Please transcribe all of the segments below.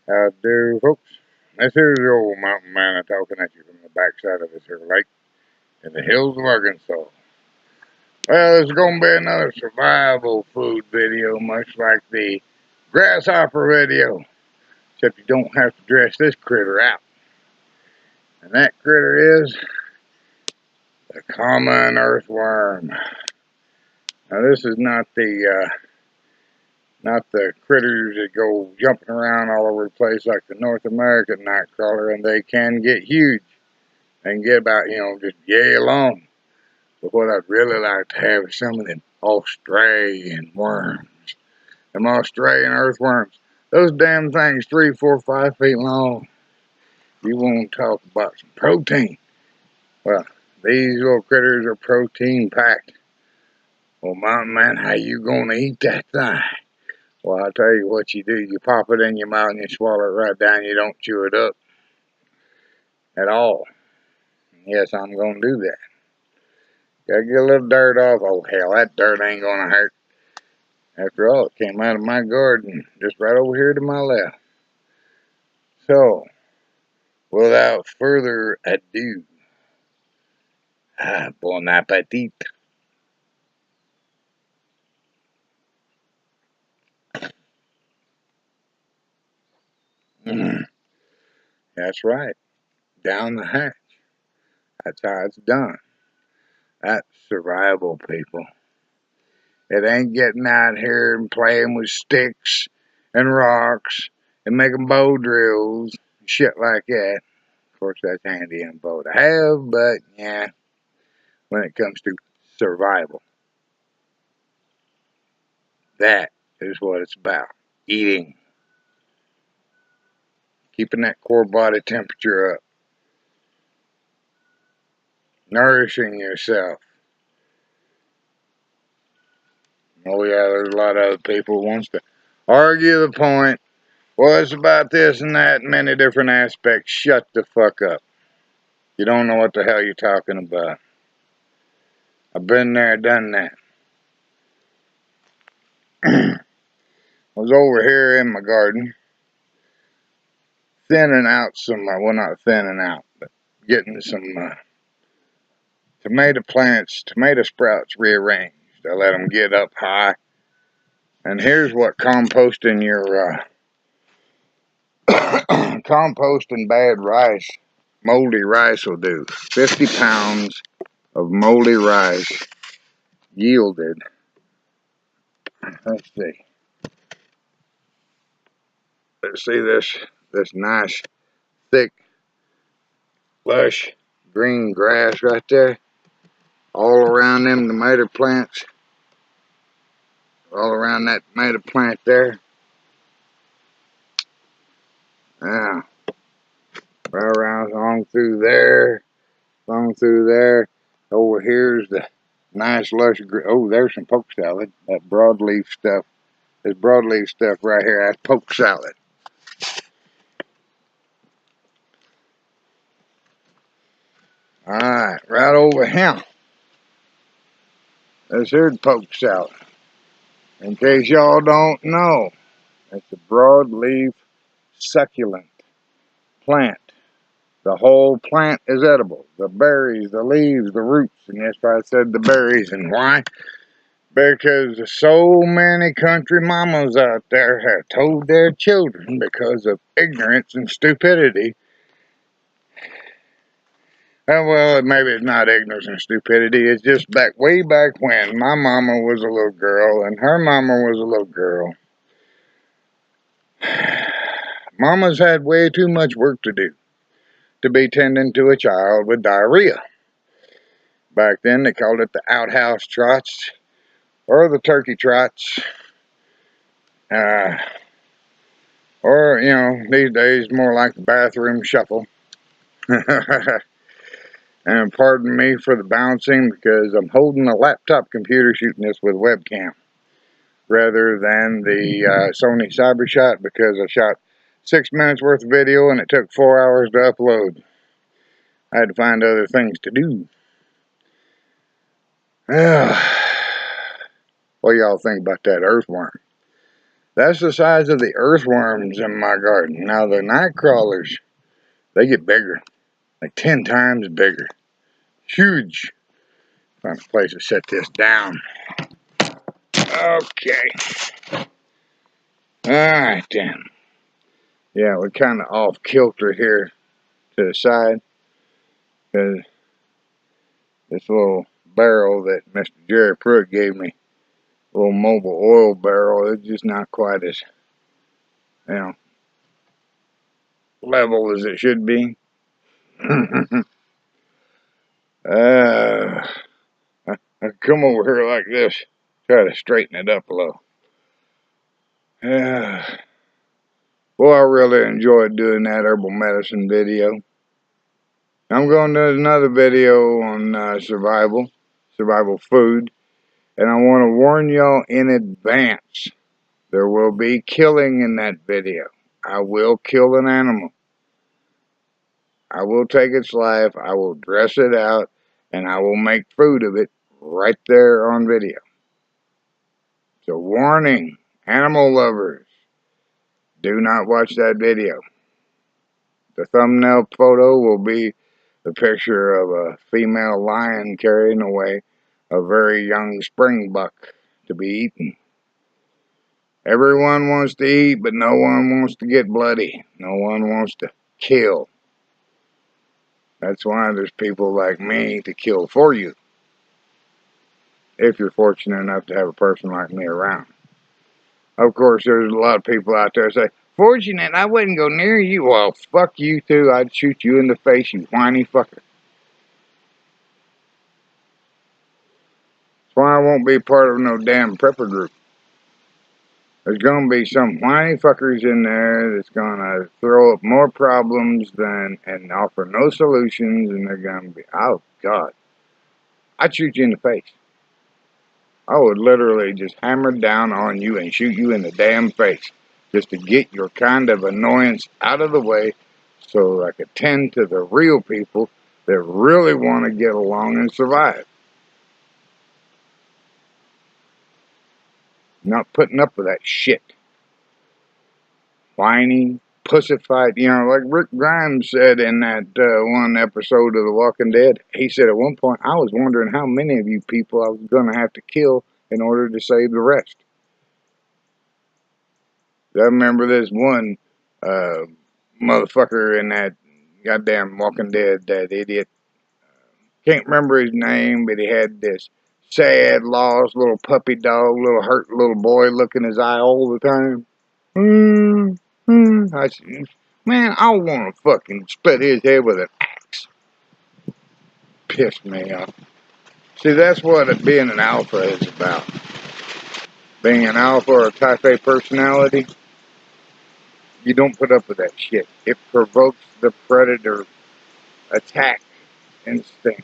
How do, folks? This here's the old mountain man talking at you from the backside of this here lake in the hills of Arkansas. Well, it's going to be another survival food video, much like the grasshopper video, except you don't have to dress this critter out. And that critter is the common earthworm. Now, this is not the critters that go jumping around all over the place like the North American nightcrawler, and they can get huge. They can get about, just yay long. But what I'd really like to have is some of them Australian worms. Them Australian earthworms. Those damn things 3, 4, 5 feet long. You want to talk about some protein. Well, these little critters are protein packed. Well, mountain man, how you gonna eat that thing? Well, I'll tell you what you do. You pop it in your mouth and you swallow it right down. You don't chew it up at all. Yes, I'm gonna do that. Gotta get a little dirt off. Oh, hell, that dirt ain't gonna hurt. After all, it came out of my garden, just right over here to my left. So, without further ado, bon appetit. That's right. Down the hatch. That's how it's done. That's survival, people. It ain't getting out here and playing with sticks and rocks and making bow drills and shit like that. Of course, that's handy and bow to have, but yeah, when it comes to survival, that is what it's about. Eating. Keeping that core body temperature up. Nourishing yourself. Oh yeah, there's a lot of other people who wants to argue the point. Well, it's about this and that in many different aspects. Shut the fuck up. You don't know what the hell you're talking about. I've been there, done that. I was over here in my garden, thinning out some, well, not thinning out, but getting some tomato plants, tomato sprouts rearranged. I let them get up high. And here's what composting your, composting bad rice, moldy rice will do. 50 pounds of moldy rice yielded, let's see this nice, thick, lush, green grass right there. All around them tomato plants. All around that tomato plant there. Yeah. Right around, along through there. Along through there. Over here's the nice lush, oh, there's some poke salad. That broadleaf stuff. This broadleaf stuff right here, that's poke salad. Alright, right over here. This here's poke salad. In case y'all don't know, it's a broadleaf succulent plant. The whole plant is edible. The berries, the leaves, the roots. And that's why I said the berries. And why? Because so many country mamas out there have told their children, because of ignorance and stupidity. And well, maybe it's not ignorance and stupidity. It's just way back when my mama was a little girl and her mama was a little girl. Mamas had way too much work to do to be tending to a child with diarrhea. Back then, they called it the outhouse trots or the turkey trots. Or, these days, more like the bathroom shuffle. And pardon me for the bouncing, because I'm holding a laptop computer shooting this with a webcam rather than the Sony CyberShot, because I shot 6 minutes worth of video and it took 4 hours to upload. I had to find other things to do. What do y'all think about that earthworm? That's the size of the earthworms in my garden. Now the night crawlers, they get bigger, like 10 times bigger. Huge. Find a place to set this down. Okay. Alright then. Yeah, we're kind of off kilter here to the side. Because this little barrel that Mr. Jerry Pruitt gave me, little mobile oil barrel, it's just not quite as, level as it should be. I come over here like this, try to straighten it up a little. Well, I really enjoyed doing that herbal medicine video. I'm going to do another video on survival food, and I want to warn y'all in advance, there will be killing in that video. I will kill an animal. I will take its life, I will dress it out, and I will make food of it right there on video. So warning, animal lovers, do not watch that video. The thumbnail photo will be the picture of a female lion carrying away a very young springbuck to be eaten. Everyone wants to eat, but no one wants to get bloody. No one wants to kill. That's why there's people like me to kill for you, if you're fortunate enough to have a person like me around. Of course, there's a lot of people out there say, fortunate, I wouldn't go near you. Well, fuck you too. I'd shoot you in the face, you whiny fucker. That's why I won't be part of no damn prepper group. There's going to be some whiny fuckers in there that's going to throw up more problems and offer no solutions, and they're going to be, oh, God. I'd shoot you in the face. I would literally just hammer down on you and shoot you in the damn face just to get your kind of annoyance out of the way so I could tend to the real people that really want to get along and survive. Not putting up with that shit. Whining, pussified, like Rick Grimes said in that one episode of The Walking Dead. He said at one point, I was wondering how many of you people I was going to have to kill in order to save the rest. I remember this one motherfucker in that goddamn Walking Dead, that idiot. Can't remember his name, but he had this sad, lost little puppy dog, little hurt little boy look in his eye all the time. I said, man, I want to fucking split his head with an axe. Pissed me off. See, that's what being an alpha is about. Being an alpha or a type A personality, you don't put up with that shit. It provokes the predator attack instinct.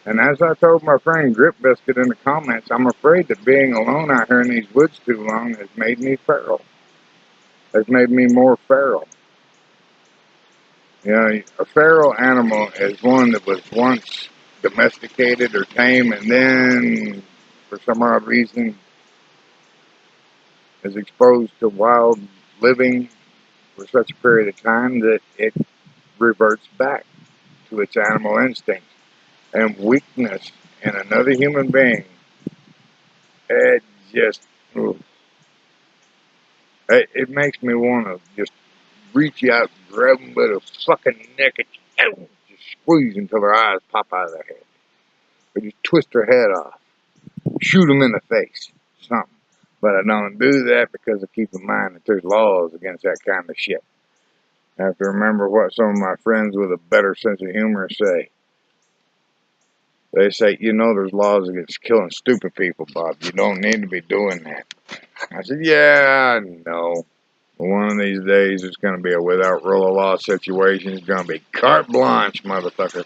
And as I told my friend Grip Biscuit in the comments, I'm afraid that being alone out here in these woods too long has made me feral. Has made me more feral. A feral animal is one that was once domesticated or tame and then, for some odd reason, is exposed to wild living for such a period of time that it reverts back to its animal instincts. And weakness in another human being, it just, it makes me want to just reach out and grab them by the fucking neck and just squeeze until their eyes pop out of their head. Or just twist their head off. Shoot them in the face. Something. But I don't do that because I keep in mind that there's laws against that kind of shit. I have to remember what some of my friends with a better sense of humor say. They say, there's laws against killing stupid people, Bob. You don't need to be doing that. I said, yeah, I know. But one of these days, it's going to be a without rule of law situation. It's going to be carte blanche, motherfucker.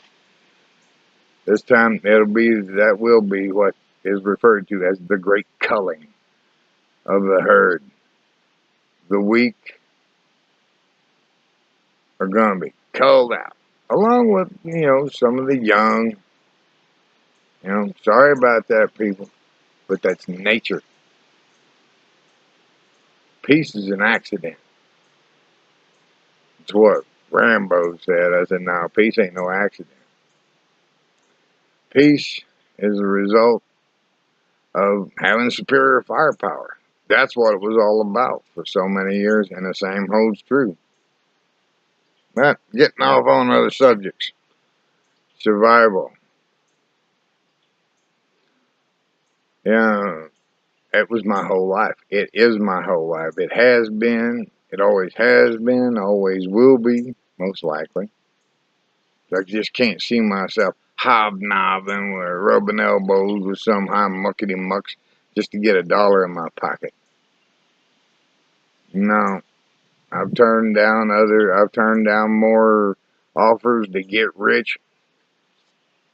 This time, that will be what is referred to as the great culling of the herd. The weak are going to be culled out. Along with, some of the young. Sorry about that, people. But that's nature. peace is an accident. It's what Rambo said. I said, no, peace ain't no accident. Peace is a result of having superior firepower. That's what it was all about for so many years, and the same holds true. But getting off on other subjects. Survival. Yeah, it was my whole life. It is my whole life. It has been. It always has been. Always will be, most likely. I just can't see myself hobnobbing or rubbing elbows with some high muckety mucks just to get $1 in my pocket. No, I've turned down more offers to get rich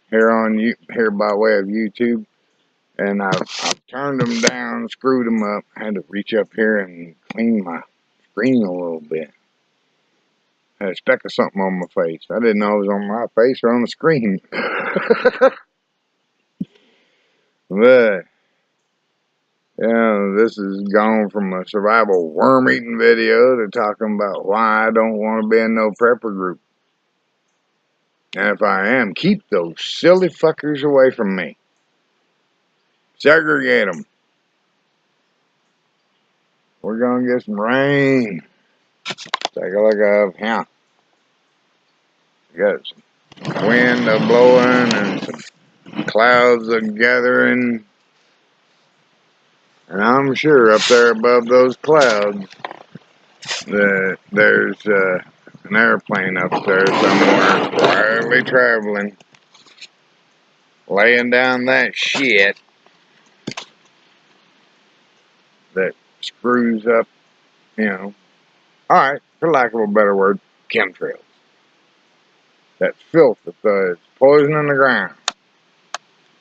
here by way of YouTube, and I've turned them down, screwed them up. I had to reach up here and clean my screen a little bit. I had a speck of something on my face. I didn't know it was on my face or on the screen. But yeah, this has gone from a survival worm eating video to talking about why I don't want to be in no prepper group. And if I am, keep those silly fuckers away from me. Segregate them. We're gonna get some rain. Take a look up here. Got some wind blowing and some clouds gathering. And I'm sure up there above those clouds that there's an airplane up there somewhere quietly traveling, laying down that shit that screws up, alright, for lack of a better word, chemtrails. That filth that's poisoning the ground.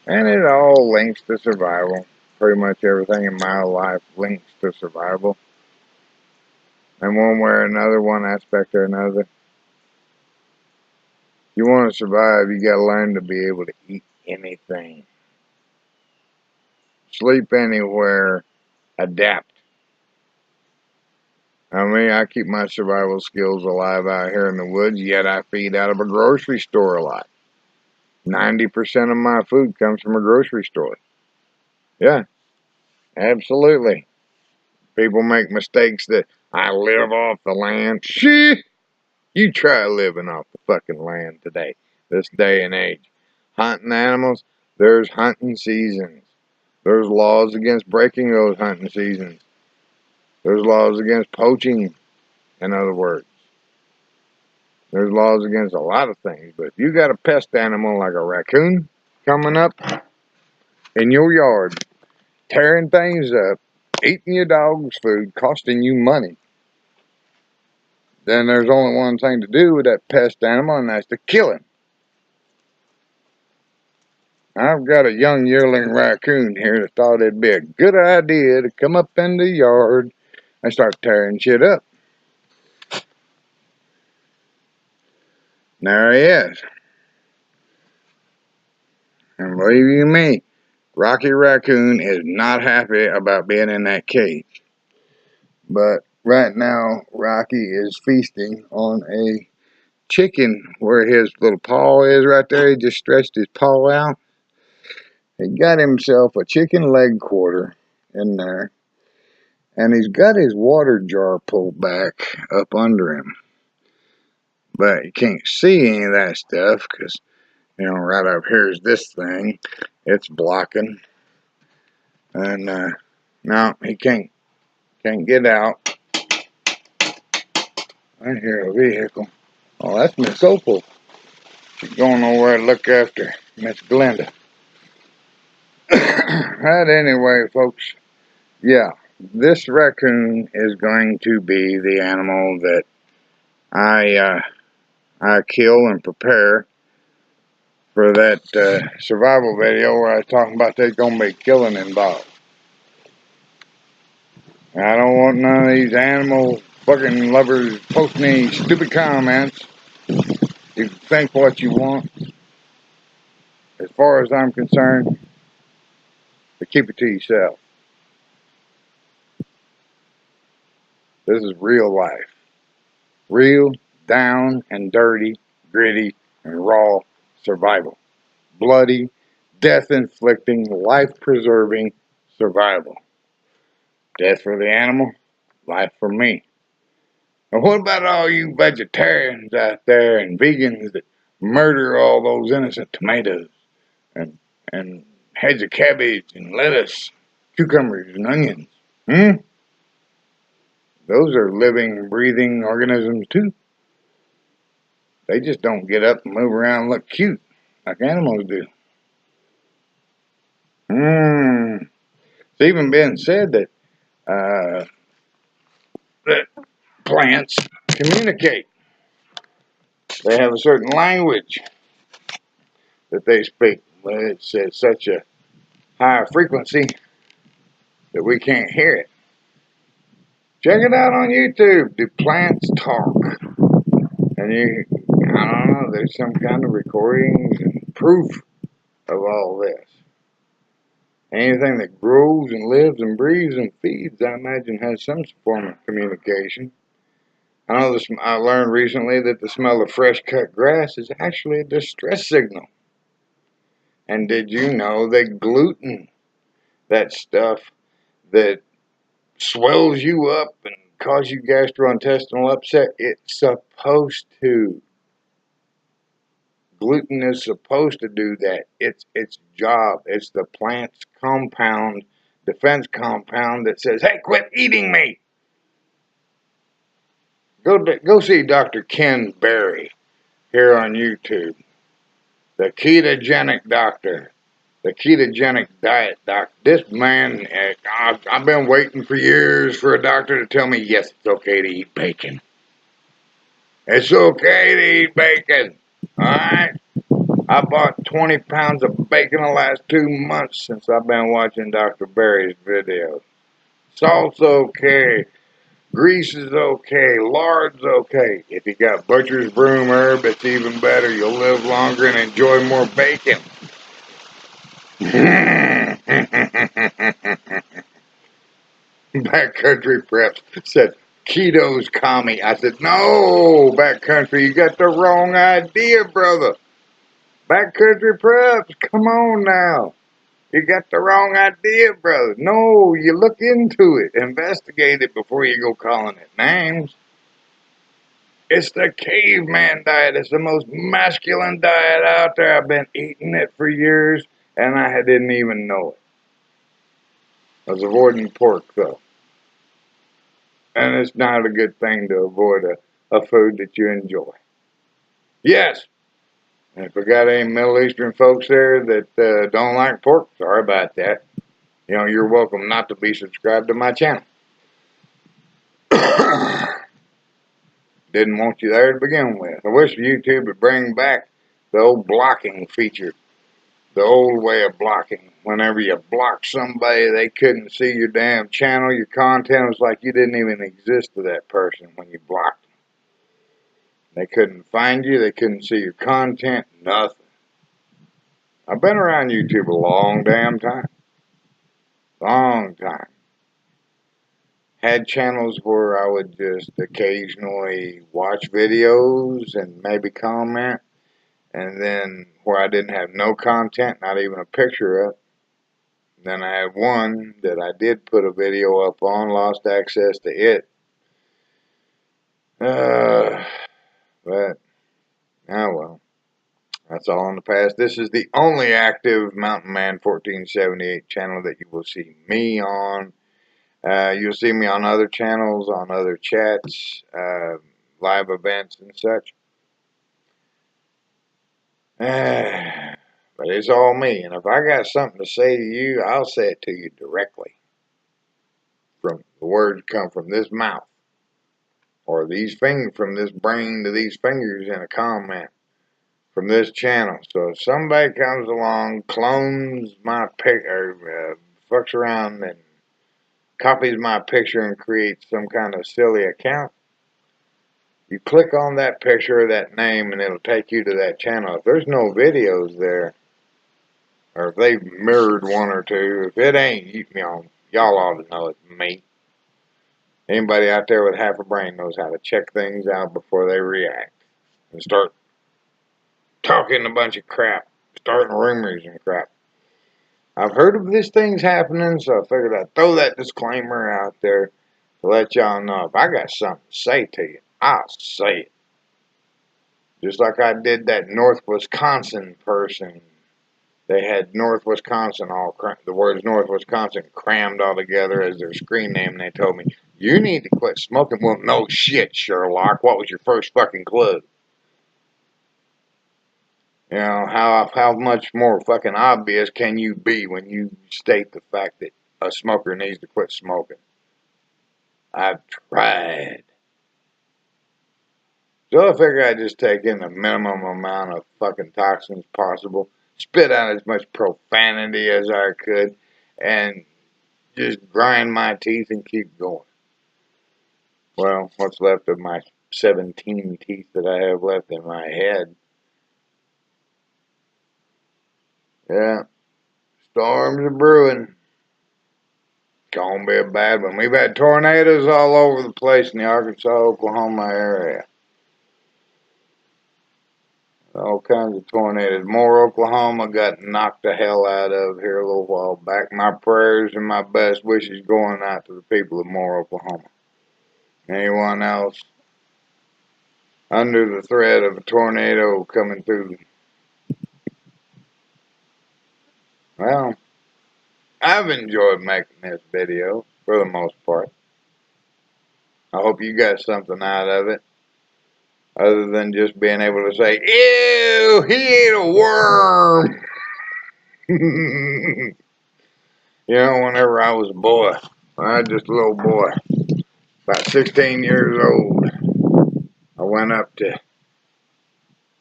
And it all links to survival. Pretty much everything in my life links to survival. And one way or another, one aspect or another. If you want to survive, you gotta learn to be able to eat anything. Sleep anywhere. Adapt. I mean, I keep my survival skills alive out here in the woods, yet I feed out of a grocery store a lot. 90% of my food comes from a grocery store. Yeah, absolutely. People make mistakes that I live off the land. Shit! You try living off the fucking land today, this day and age. Hunting animals, there's hunting seasons. There's laws against breaking those hunting seasons. There's laws against poaching, in other words. There's laws against a lot of things, but if you got a pest animal like a raccoon coming up in your yard, tearing things up, eating your dog's food, costing you money, then there's only one thing to do with that pest animal, and that's to kill him. I've got a young yearling raccoon here that thought it'd be a good idea to come up in the yard and start tearing shit up. There he is. And believe you me, Rocky Raccoon is not happy about being in that cage. But right now, Rocky is feasting on a chicken where his little paw is right there. He just stretched his paw out. He got himself a chicken leg quarter in there. And he's got his water jar pulled back up under him. But you can't see any of that stuff because, right up here is this thing. It's blocking. And no, he can't get out. I hear a vehicle. Oh, that's Miss Opal. She's going over to look after Miss Glenda. Right, anyway, folks. Yeah, this raccoon is going to be the animal that I kill and prepare for that survival video where I was talking about there's going to be killing involved. I don't want none of these animal fucking lovers posting any stupid comments. You can think what you want. As far as I'm concerned, but keep it to yourself. This is real life. Real, down and dirty, gritty, and raw survival. Bloody, death-inflicting, life-preserving survival. Death for the animal, life for me. And what about all you vegetarians out there and vegans that murder all those innocent tomatoes and and heads of cabbage and lettuce, cucumbers and onions? Hmm? Those are living, breathing organisms too. They just don't get up and move around and look cute like animals do. It's even been said that plants communicate. They have a certain language that they speak, but it's at such a high frequency that we can't hear it. Check it out on YouTube. Do plants talk? And I don't know, there's some kind of recordings and proof of all this. Anything that grows and lives and breathes and feeds, I imagine, has some form of communication. I learned recently that the smell of fresh cut grass is actually a distress signal. And did you know that gluten, that stuff that swells you up and causes you gastrointestinal upset, it's supposed to. Gluten is supposed to do that. It's its job. It's the plant's compound, defense compound that says, hey, quit eating me. Go see Dr. Ken Berry here on YouTube. The ketogenic doctor. The ketogenic diet doctor. This man, I've been waiting for years for a doctor to tell me, yes, it's okay to eat bacon. It's okay to eat bacon. All right? I bought 20 pounds of bacon the last 2 months since I've been watching Dr. Berry's videos. Salt's okay. Grease is okay. Lard's okay. If you got butcher's broom herb, it's even better. You'll live longer and enjoy more bacon. Backcountry Preps said, keto's commie. I said, no, Backcountry, you got the wrong idea, brother. Backcountry Preps, come on now. You got the wrong idea, brother. No, you look into it. Investigate it before you go calling it names. It's the caveman diet. It's the most masculine diet out there. I've been eating it for years, and I didn't even know it. I was avoiding pork, though. And it's not a good thing to avoid a food that you enjoy. Yes, and if we got any Middle Eastern folks there that don't like pork, sorry about that. You know, you're welcome not to be subscribed to my channel. Didn't want you there to begin with. I wish YouTube would bring back the old blocking feature. The old way of blocking. Whenever you block somebody, they couldn't see your damn channel, your content. It was like you didn't even exist to that person when you blocked them. They couldn't find you. They couldn't see your content. Nothing. I've been around YouTube a long damn time. Long time. Had channels where I would just occasionally watch videos and maybe comment, and then where I didn't have no content, not even a picture up. Then I had one that I did put a video up on, lost access to it. But, oh well, that's all in the past. This is the only active Mountain Man 1478 channel that you will see me on. You'll see me on other channels, on other chats, live events and such. But it's all me. And if I got something to say to you, I'll say it to you directly. From the words come from this mouth. Or these fingers, from this brain to these fingers in a comment. From this channel. So if somebody comes along, clones my picture, fucks around and copies my picture and creates some kind of silly account, you click on that picture or that name and it'll take you to that channel. If there's no videos there, or if they've mirrored one or two, if it ain't, you know, y'all ought to know it's me. Anybody out there with half a brain knows how to check things out before they react and start talking a bunch of crap, starting rumors and crap. I've heard of these things happening, so I figured I'd throw that disclaimer out there to let y'all know if I got something to say to you, I'll say it. Just like I did that North Wisconsin person. They had North Wisconsin the words North Wisconsin crammed all together as their screen name, and they told me, you need to quit smoking. Well, no shit, Sherlock. What was your first fucking clue? You know, how much more fucking obvious can you be when you state the fact that a smoker needs to quit smoking? I've tried. So I figured I'd just take in the minimum amount of fucking toxins possible, spit out as much profanity as I could, and just grind my teeth and keep going. Well, what's left of my 17 teeth that I have left in my head. Yeah, storms are brewing. It's gonna be a bad one. We've had tornadoes all over the place in the Arkansas, Oklahoma area. All kinds of tornadoes. More Oklahoma got knocked the hell out of here a little while back. My prayers and my best wishes going out to the people of Moore, Oklahoma. Anyone else under the threat of a tornado coming through? Well, I've enjoyed making this video for the most part. I hope you got something out of it, other than just being able to say, ew, he ate a worm. You know, whenever I was a boy, I was just a little boy, about 16 years old, I went on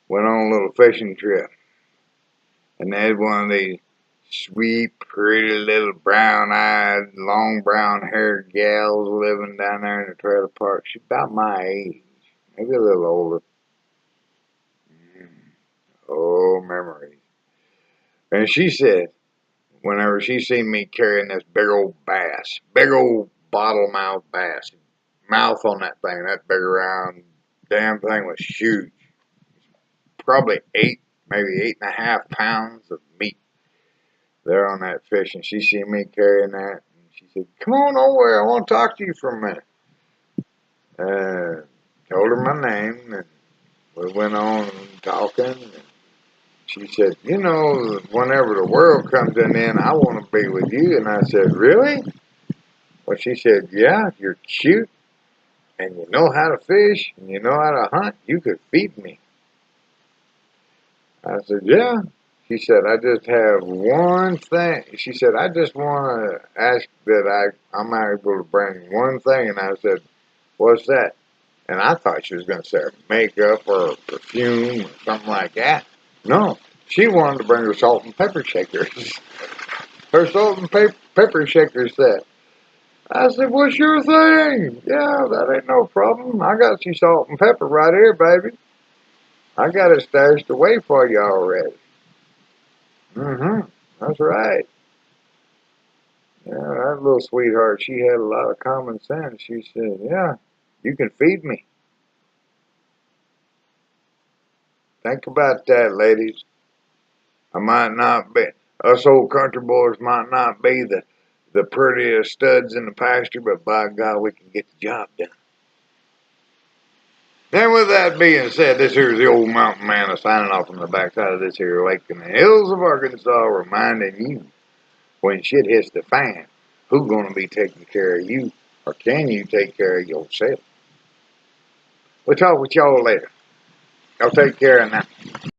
a little fishing trip, and they had one of these sweet, pretty little brown-eyed, long brown-haired gals living down there in the trailer park. She's about my age, maybe a little older. Oh, memories. And she said, whenever she seen me carrying this big old bass, big old bottle mouth bass, mouth on that thing, that big round damn thing was huge. Probably maybe 8.5 pounds of meat there on that fish. And she seen me carrying that. And she said, come on over, I want to talk to you for a minute. Told her my name, and we went on talking. And she said, you know, whenever the world comes to an end, I want to be with you. And I said, really? Well, she said, yeah, you're cute, and you know how to fish, and you know how to hunt. You could feed me. I said, yeah. She said, I just have one thing. She said, I just want to ask that I'm able to bring one thing. And I said, what's that? And I thought she was going to say makeup or perfume or something like that. No, she wanted to bring her salt and pepper shakers. Her salt and pepper shaker set. I said, what's your thing? Yeah, that ain't no problem. I got you salt and pepper right here, baby. I got it stashed away for you already. Mm-hmm. That's right. Yeah, that little sweetheart, she had a lot of common sense. She said, yeah, you can feed me. Think about that, ladies. I might not be, us old country boys might not be the prettiest studs in the pasture, but by God, we can get the job done. And with that being said, this here's the old mountain man signing off from the backside of this here lake in the hills of Arkansas, reminding you, when shit hits the fan, who's going to be taking care of you, or can you take care of yourself? We'll talk with y'all later. Y'all take care of now.